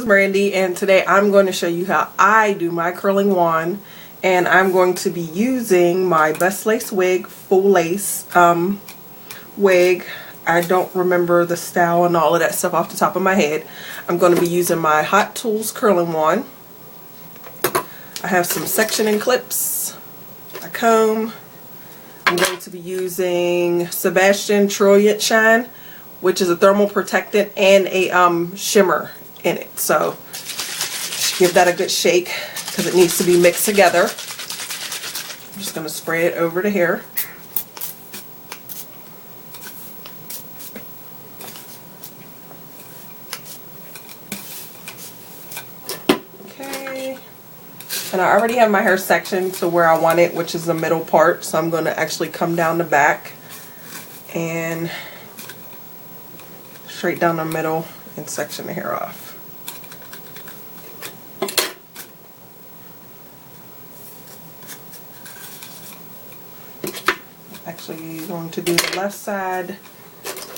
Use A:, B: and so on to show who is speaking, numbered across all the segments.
A: Brandy, and today I'm going to show you how I do my curling wand. And I'm going to be using my Bestlacewig full lace wig. I don't remember the style and all of that stuff off the top of my head. I'm going to be using my Hot Tools curling wand. I have some sectioning clips, a comb. I'm going to be using Sebastian Trilliant Shine, which is a thermal protectant and a shimmer in it. So give that a good shake because it needs to be mixed together. I'm just going to spray it over to here. Okay. And I already have my hair sectioned to where I want it, which is the middle part. So I'm going to actually come down the back and straight down the middle and section the hair off. Actually going to do the left side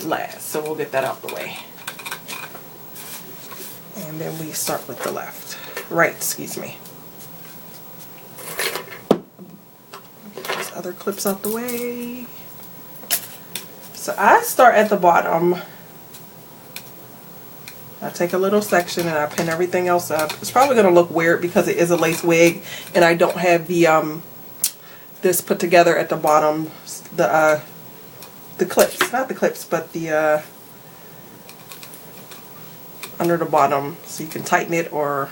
A: last, so we'll get that out the way. And then we start with the left. Right, excuse me. Get these other clips out the way. So I start at the bottom. I take a little section and I pin everything else up. It's probably going to look weird because it is a lace wig and I don't have the this put together at the bottom, the clips, not the clips, but the under the bottom, so you can tighten it or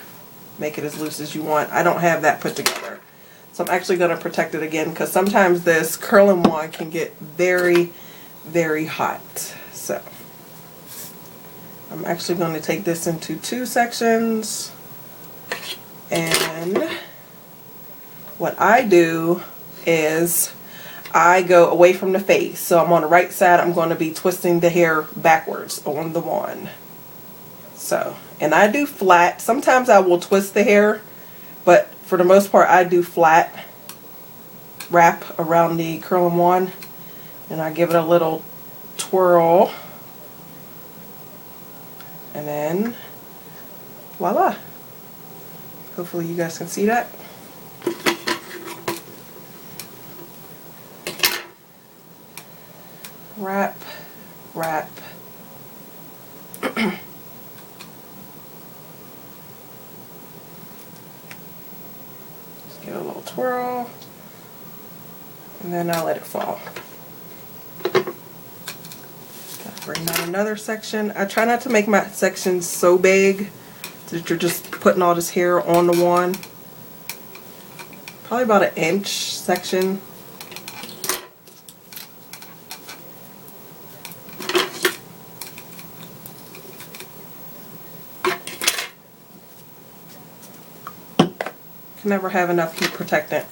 A: make it as loose as you want. I don't have that put together, so I'm actually going to protect it again because sometimes this curling wand can get very, very hot. So I'm actually going to take this into two sections, and what I do is I go away from the face. So I'm on the right side, I'm going to be twisting the hair backwards on the wand. So, and I do flat. Sometimes I will twist the hair, but for the most part I do flat wrap around the curling wand, and I give it a little twirl. And then, voila. Hopefully you guys can see that. Wrap, wrap. Just get a little twirl. And then I'll let it fall. Bring down another section. I try not to make my sections so big that you're just putting all this hair on the wand. Probably about an inch section. Can never have enough heat protectant.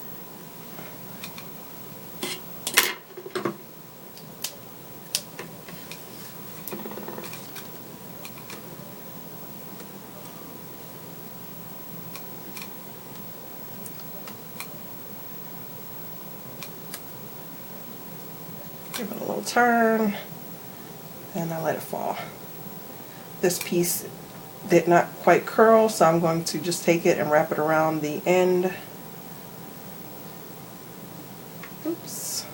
A: Give it a little turn, and I let it fall. This piece did not quite curl, so I'm going to just take it and wrap it around the end. Oops.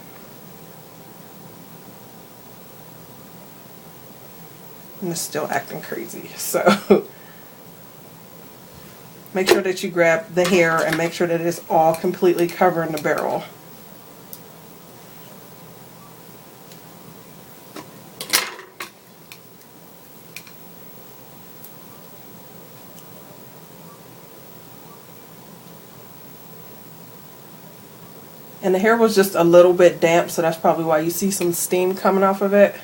A: And it's still acting crazy, so make sure that you grab the hair and make sure that it's all completely covering the barrel. And the hair was just a little bit damp, so that's probably why you see some steam coming off of it.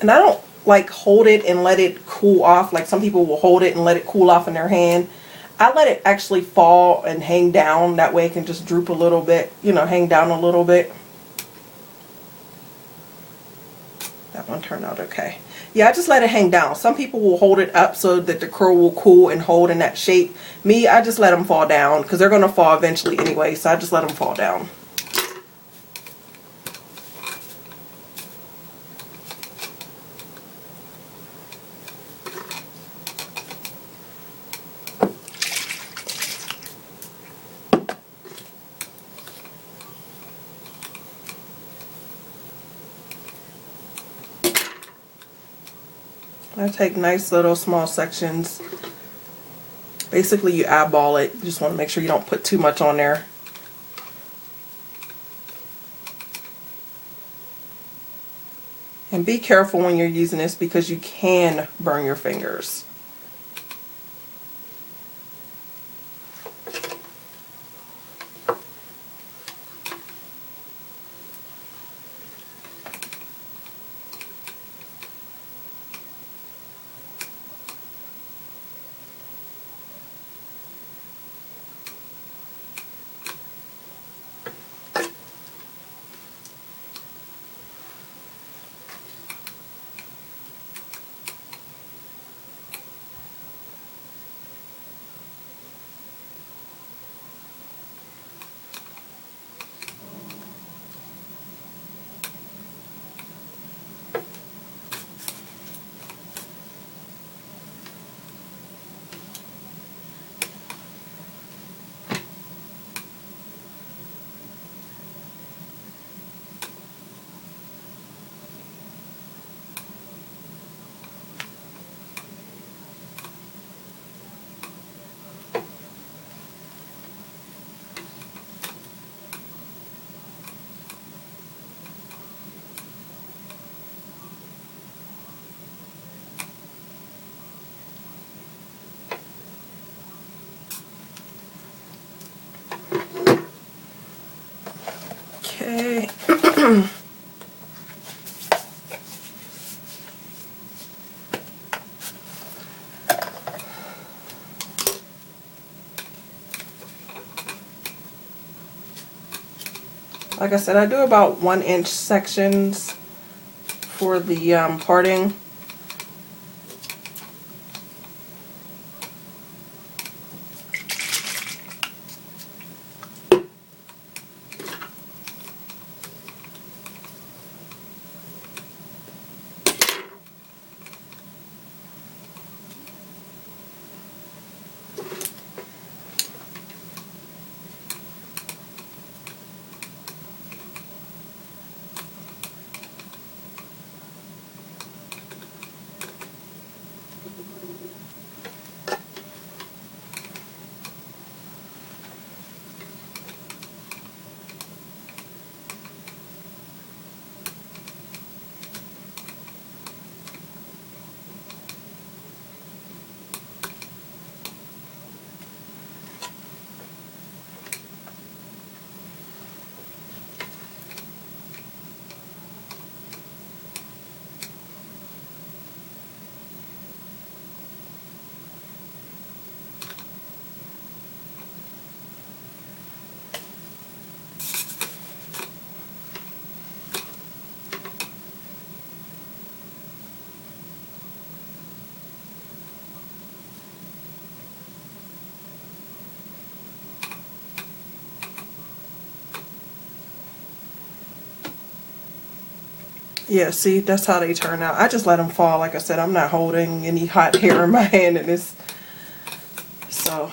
A: And I don't like hold it and let it cool off. Like some people will hold it and let it cool off in their hand. I let it actually fall and hang down. That way it can just droop a little bit, you know, hang down a little bit. That one turned out okay. Yeah, I just let it hang down. Some people will hold it up so that the curl will cool and hold in that shape. Me, I just let them fall down because they're going to fall eventually anyway, so I just let them fall down. I take nice little small sections. Basically you eyeball it. You just want to make sure you don't put too much on there. And be careful when you're using this because you can burn your fingers. Okay. Like I said, I do about 1-inch sections for the parting. Yeah, see, that's how they turn out. I just let them fall. Like I said, I'm not holding any hot hair in my hand in this. So,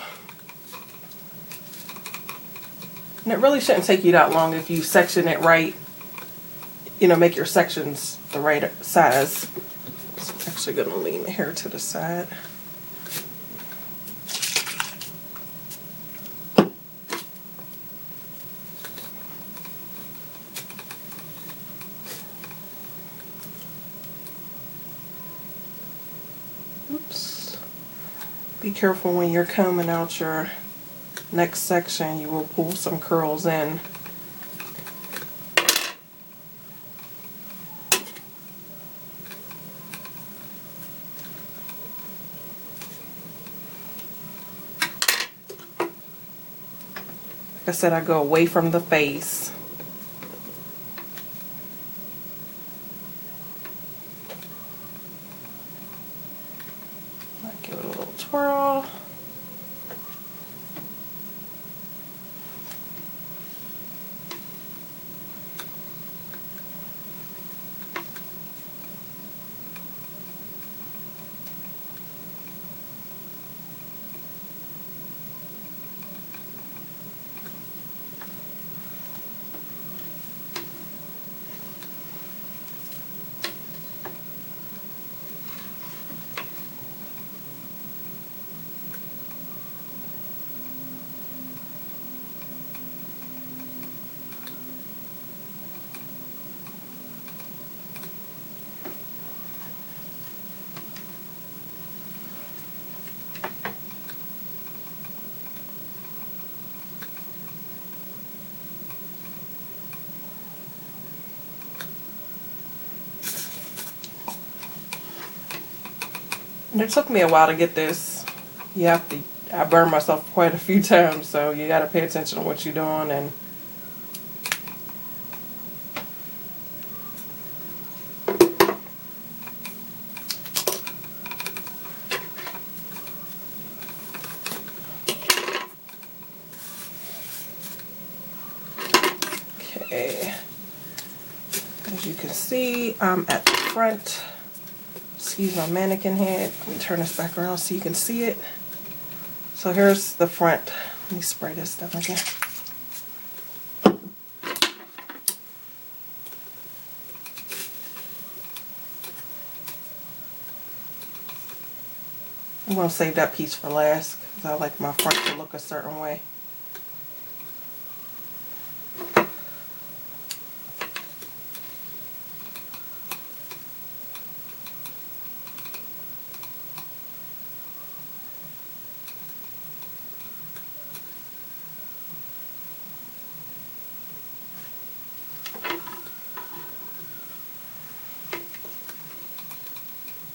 A: and it really shouldn't take you that long if you section it right. You know, make your sections the right size. So I'm actually going to lean the hair to the side. Oops. Be careful when you're combing out your next section. You will pull some curls in. Like I said, I go away from the face. twirl. And it took me a while to get this. I burned myself quite a few times, so you got to pay attention to what you're doing. And okay, as you can see, I'm at the front. Excuse my mannequin head. Let me turn this back around so you can see it. So here's the front. Let me spray this down again. I'm going to save that piece for last because I like my front to look a certain way.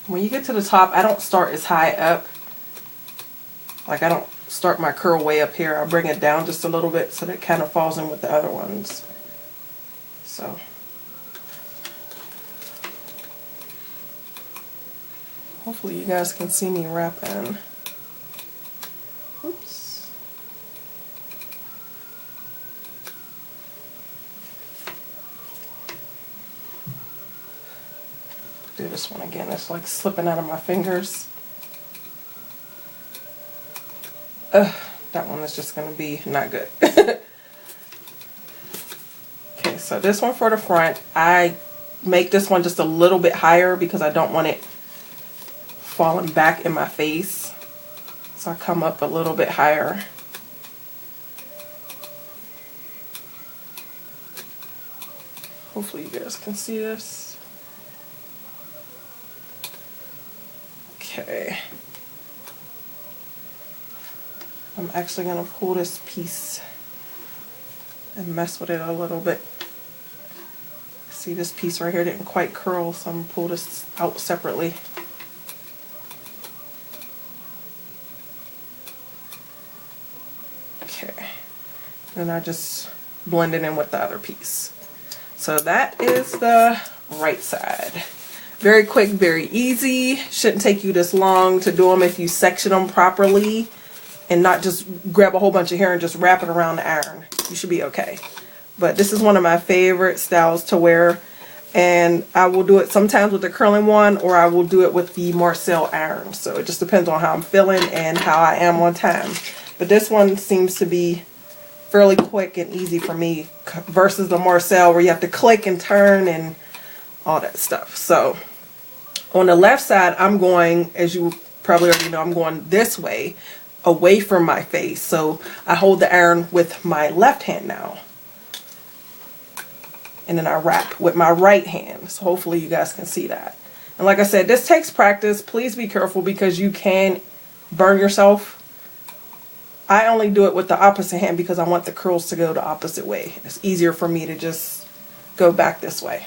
A: When you get to the top, I don't start as high up. Like I don't start my curl way up here. I bring it down just a little bit so that it kind of falls in with the other ones. So hopefully you guys can see me wrapping. Oops. Do this one again. It's like slipping out of my fingers. That one is just going to be not good. Okay, so this one for the front, I make this one just a little bit higher because I don't want it falling back in my face. So I come up a little bit higher. Hopefully you guys can see this. Okay. I'm actually going to pull this piece and mess with it a little bit. See, this piece right here didn't quite curl, so I'm going to pull this out separately. Okay. Then I just blend it in with the other piece. So that is the right side. Very quick, very easy. Shouldn't take you this long to do them if you section them properly and not just grab a whole bunch of hair and just wrap it around the iron. You should be okay. But this is one of my favorite styles to wear, and I will do it sometimes with the curling one, or I will do it with the Marcel iron. So it just depends on how I'm feeling and how I am on time. But this one seems to be fairly quick and easy for me versus the Marcel where you have to click and turn and all that stuff. So on the left side, I'm going, as you probably already know, I'm going this way, away from my face. So I hold the iron with my left hand now. And then I wrap with my right hand. So hopefully you guys can see that. And like I said, this takes practice. Please be careful because you can burn yourself. I only do it with the opposite hand because I want the curls to go the opposite way. It's easier for me to just go back this way.